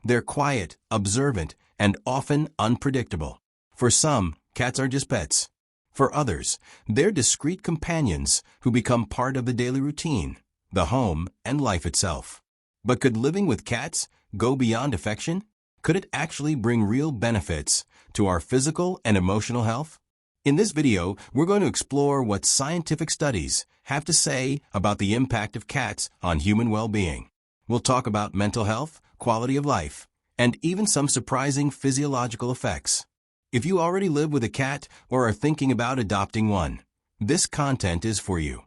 They're quiet, observant, and often unpredictable. For some, cats are just pets. For others, they're discreet companions who become part of the daily routine, the home, and life itself. But could living with cats go beyond affection? Could it actually bring real benefits to our physical and emotional health? In this video, we're going to explore what scientific studies have to say about the impact of cats on human well-being. We'll talk about mental health, quality of life, and even some surprising physiological effects. If you already live with a cat or are thinking about adopting one, this content is for you.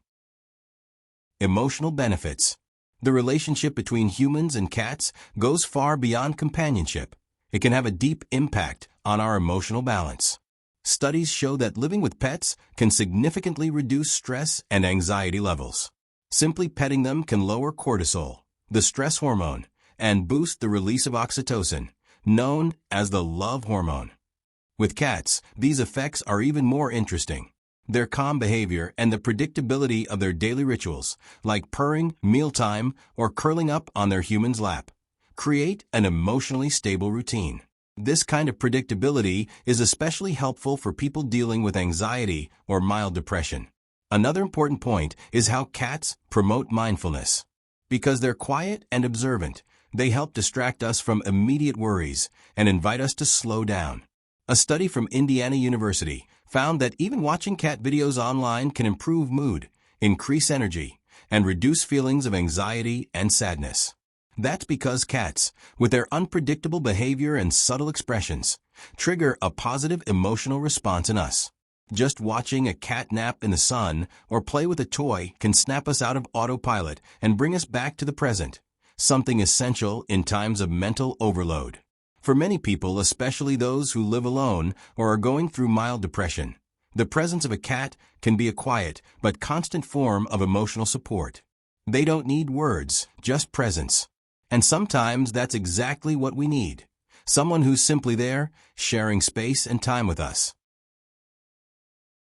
Emotional benefits. The relationship between humans and cats goes far beyond companionship. It can have a deep impact on our emotional balance. Studies show that living with pets can significantly reduce stress and anxiety levels. Simply petting them can lower cortisol, the stress hormone, and boost the release of oxytocin, known as the love hormone. With cats, these effects are even more interesting. Their calm behavior and the predictability of their daily rituals, like purring, mealtime, or curling up on their human's lap, create an emotionally stable routine. This kind of predictability is especially helpful for people dealing with anxiety or mild depression. Another important point is how cats promote mindfulness. Because they're quiet and observant, they help distract us from immediate worries and invite us to slow down. A study from Indiana University found that even watching cat videos online can improve mood, increase energy, and reduce feelings of anxiety and sadness. That's because cats, with their unpredictable behavior and subtle expressions, trigger a positive emotional response in us. Just watching a cat nap in the sun or play with a toy can snap us out of autopilot and bring us back to the present, something essential in times of mental overload. For many people, especially those who live alone or are going through mild depression, the presence of a cat can be a quiet but constant form of emotional support. They don't need words, just presence. And sometimes that's exactly what we need. Someone who's simply there, sharing space and time with us.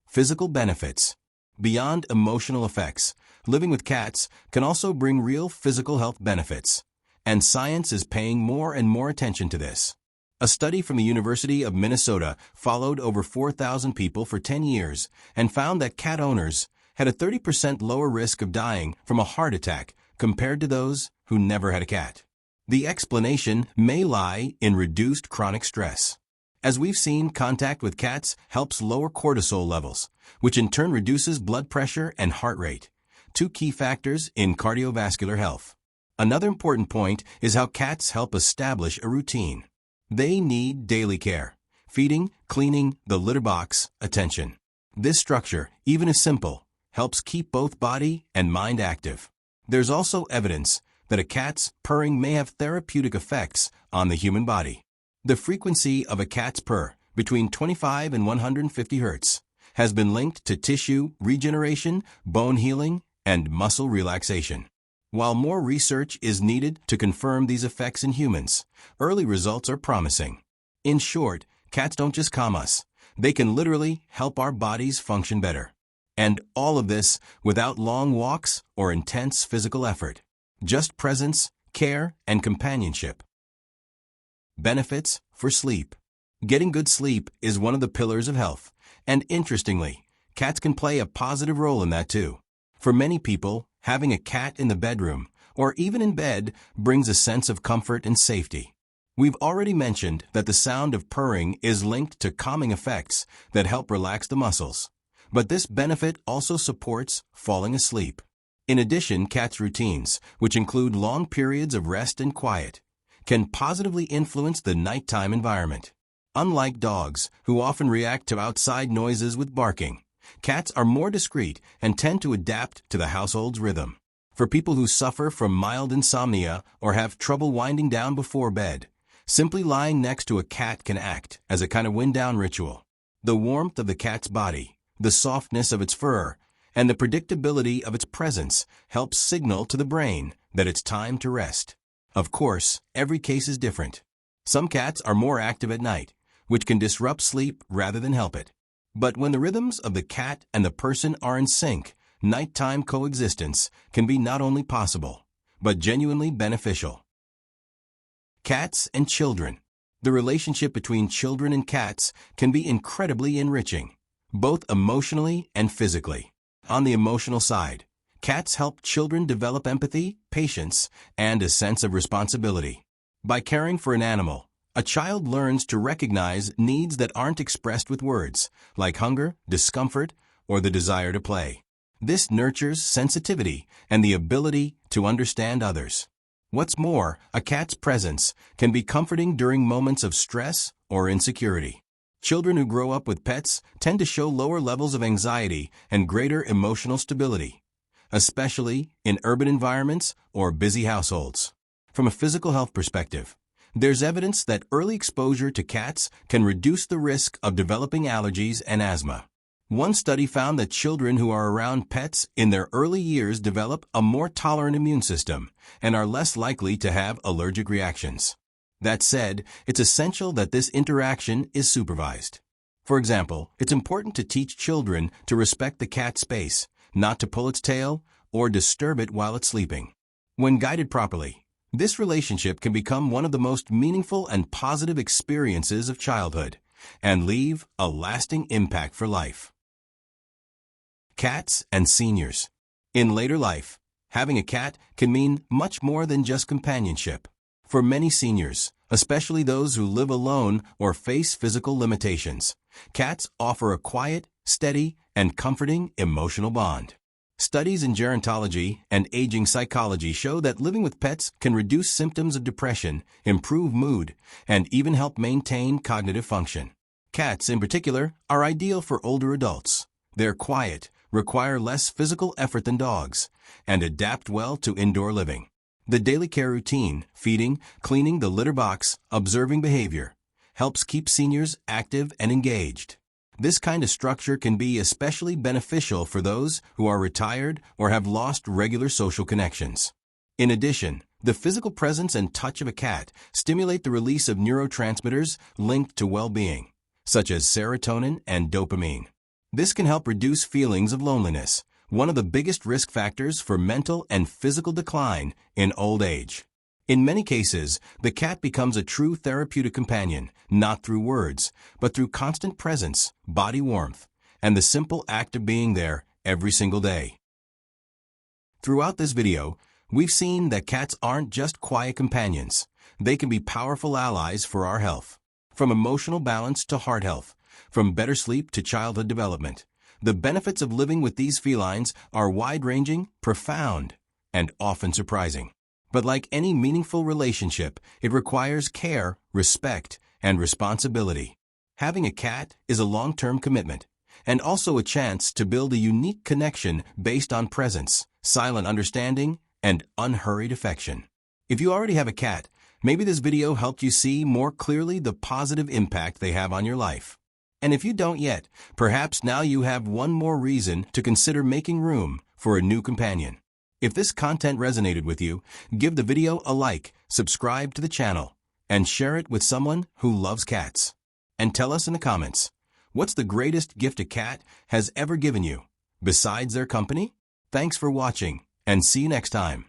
Physical benefits. Beyond emotional effects, living with cats can also bring real physical health benefits. And science is paying more and more attention to this. A study from the University of Minnesota followed over 4,000 people for 10 years and found that cat owners had a 30% lower risk of dying from a heart attack compared to those who never had a cat. The explanation may lie in reduced chronic stress. As we've seen, contact with cats helps lower cortisol levels, which in turn reduces blood pressure and heart rate, two key factors in cardiovascular health. Another important point is how cats help establish a routine. They need daily care, feeding, cleaning, the litter box, attention. This structure, even if simple, helps keep both body and mind active. There's also evidence that a cat's purring may have therapeutic effects on the human body. The frequency of a cat's purr, between 25 and 150 Hz, has been linked to tissue regeneration, bone healing, and muscle relaxation. While more research is needed to confirm these effects in humans, early results are promising. In short, cats don't just calm us. They can literally help our bodies function better. And all of this without long walks or intense physical effort. Just presence, care, and companionship. Benefits for sleep. Getting good sleep is one of the pillars of health. And interestingly, cats can play a positive role in that too. For many people, having a cat in the bedroom, or even in bed, brings a sense of comfort and safety. We've already mentioned that the sound of purring is linked to calming effects that help relax the muscles. But this benefit also supports falling asleep. In addition, cats' routines, which include long periods of rest and quiet, can positively influence the nighttime environment. Unlike dogs, who often react to outside noises with barking, cats are more discreet and tend to adapt to the household's rhythm. For people who suffer from mild insomnia or have trouble winding down before bed, simply lying next to a cat can act as a kind of wind-down ritual. The warmth of the cat's body, the softness of its fur, and the predictability of its presence helps signal to the brain that it's time to rest. Of course, every case is different. Some cats are more active at night, which can disrupt sleep rather than help it. But when the rhythms of the cat and the person are in sync, nighttime coexistence can be not only possible, but genuinely beneficial. Cats and children. The relationship between children and cats can be incredibly enriching, both emotionally and physically. On the emotional side, cats help children develop empathy, patience, and a sense of responsibility. By caring for an animal, a child learns to recognize needs that aren't expressed with words, like hunger, discomfort, or the desire to play. This nurtures sensitivity and the ability to understand others. What's more, a cat's presence can be comforting during moments of stress or insecurity. Children who grow up with pets tend to show lower levels of anxiety and greater emotional stability, especially in urban environments or busy households. From a physical health perspective, there's evidence that early exposure to cats can reduce the risk of developing allergies and asthma. One study found that children who are around pets in their early years develop a more tolerant immune system and are less likely to have allergic reactions. That said, it's essential that this interaction is supervised. For example, it's important to teach children to respect the cat's space, not to pull its tail or disturb it while it's sleeping. When guided properly, this relationship can become one of the most meaningful and positive experiences of childhood and leave a lasting impact for life. Cats and seniors. In later life, having a cat can mean much more than just companionship. For many seniors, especially those who live alone or face physical limitations, cats offer a quiet, steady, and comforting emotional bond. Studies in gerontology and aging psychology show that living with pets can reduce symptoms of depression, improve mood, and even help maintain cognitive function. Cats, in particular, are ideal for older adults. They're quiet, require less physical effort than dogs, and adapt well to indoor living. The daily care routine, feeding, cleaning the litter box, observing behavior, helps keep seniors active and engaged. This kind of structure can be especially beneficial for those who are retired or have lost regular social connections. In addition, the physical presence and touch of a cat stimulate the release of neurotransmitters linked to well-being, such as serotonin and dopamine. This can help reduce feelings of loneliness, one of the biggest risk factors for mental and physical decline in old age. In many cases, the cat becomes a true therapeutic companion, not through words, but through constant presence, body warmth, and the simple act of being there every single day. Throughout this video, we've seen that cats aren't just quiet companions. They can be powerful allies for our health. From emotional balance to heart health, from better sleep to childhood development, the benefits of living with these felines are wide-ranging, profound, and often surprising. But like any meaningful relationship, it requires care, respect, and responsibility. Having a cat is a long-term commitment, and also a chance to build a unique connection based on presence, silent understanding, and unhurried affection. If you already have a cat, maybe this video helped you see more clearly the positive impact they have on your life. And if you don't yet, perhaps now you have one more reason to consider making room for a new companion. If this content resonated with you, give the video a like, subscribe to the channel, and share it with someone who loves cats. And tell us in the comments, what's the greatest gift a cat has ever given you, besides their company? Thanks for watching, and see you next time.